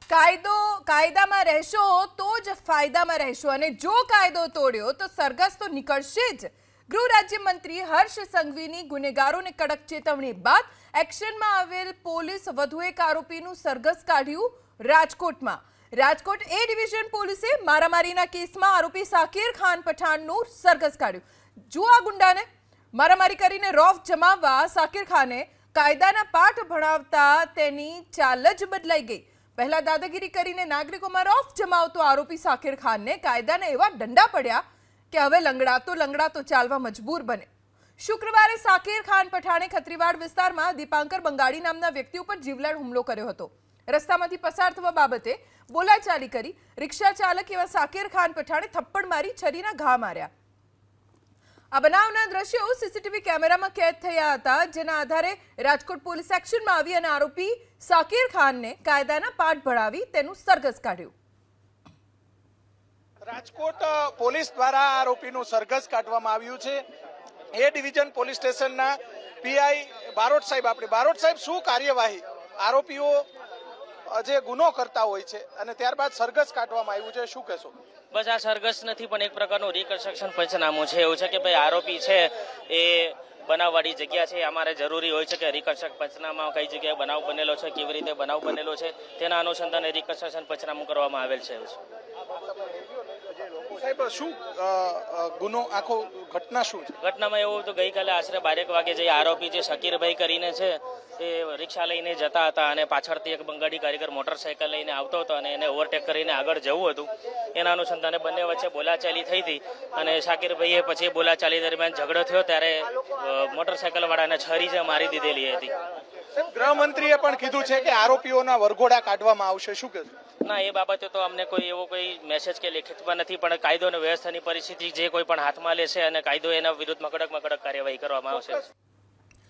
કાયદામાં રહેશો તો જ ફાયદામાં રહેશો અને જો કાયદો તોડ્યો તો સરઘસ તો નીકળશે જ। ગૃહ રાજ્યમંત્રી હર્ષ સંઘવીની ગુનેગારોને કડક ચેતવણી બાદ એક્શનમાં આવેલ પોલીસ વધુ એક આરોપીનું સરઘસ કાઢ્યું રાજકોટમાં। રાજકોટ એ ડિવિઝન પોલીસે મારામારીના કેસમાં આરોપી સાકિર ખાન પઠાણનું સરઘસ કાઢ્યું। જો આ ગુંડાને મારામારી કરીને રોફ જમાવવા સાકિર ખાને કાયદાના પાઠ ભણાવતા તેની ચાલ જ બદલાઈ ગઈ। પહેલા દાદાગીરી કરીને નાગરિકોમાં રોફ જમાવતો આરોપી સાકિર ખાનને કાયદાના એવા દંડા પડ્યા કે હવે લંગડાતો ચાલવા મજબૂર બન્યો। શુક્રવારે સાકિર ખાન પઠાણે ખત્રીવાડ વિસ્તારમાં દીપાંકર બંગાળી નામના વ્યક્તિ ઉપર જીવલેણ હુમલો કર્યો હતો। રસ્તામાંથી પસાર થવા બાબતે બોલાચાલી કરી રિક્ષા ચાલક એવા સાકિર ખાન પઠાણે થપ્પડ મારી છરીના ઘા માર્યા। આ બનાવના દ્રશ્યો સીસીટીવી કેમેરામાં કેદ થયા હતા, જેના આધારે રાજકોટ પોલીસ એક્શનમાં આવી અને આરોપી સાકિર ખાનને કાયદાના પાઠ ભણાવી તેનું સરઘસ કાઢ્યું। રાજકોટ પોલીસ દ્વારા આરોપીનું સરઘસ કાઢવામાં આવ્યું છે। એ ડિવિઝન પોલીસ સ્ટેશનના પીઆઈ બારોટ સાહેબ શું કાર્યવાહી આરોપીઓ જે ગુનો કરતા હોય છે અને ત્યારબાદ સરઘસ કાઢવામાં આવ્યું છે, શું કહેશો? બસ આ સરઘસ નથી પણ એક પ્રકારનું રિકન્સ્ટ્રક્શન પંચનામું છે। એવું છે કે ભાઈ આરોપી છે એ બનાવવાળી જગ્યા છે, અમારે જરૂરી હોય છે કે રિકન્સ્ટ્રક્ટ પંચનામા કઈ જગ્યાએ બનાવ બનેલો છે, કેવી રીતે બનાવ બનેલો છે, તેના અનુસંધાને રિકન્સ્ટ્રક્શન પંચનામું કરવામાં આવેલ છે। સાહેબ શું ગુનો આખો ઘટના શું છે? ઘટનામાં એવું હતું, ગઈકાલે આશરે 12 વાગે જે આરોપી જે શકીરભાઈ કરીને છે એ રિક્ષા લઈને જતા હતા અને પાછળથી એક બંગાળી કારીગર મોટરસાયકલ લઈને આવતો હતો અને એને ઓવરટેક કરીને આગળ જવું હતું। એના અનુસંધાને બંને વચ્ચે બોલાચાલી થઈ હતી અને શાકિરભાઈએ પછી બોલાચાલી દરમિયાન ઝઘડો થયો ત્યારે મોટરસાયકલ વાળાને છરી જ મારી દીધેલી હતી। ગૃહમંત્રીએ પણ કીધું છે કે આરોપીઓના વરઘોડા કાઢવામાં આવશે, શું કહેશો? ના, એ બાબતે તો અમને કોઈ એવો કોઈ મેસેજ કે લેખિતમાં નથી, પણ કાયદો અને વ્યવસ્થાની પરિસ્થિતિ જે કોઈ પણ હાથમાં લેશે અને કાયદો એના વિરુદ્ધમાં કડકમાં કડક કાર્યવાહી કરવામાં આવશે।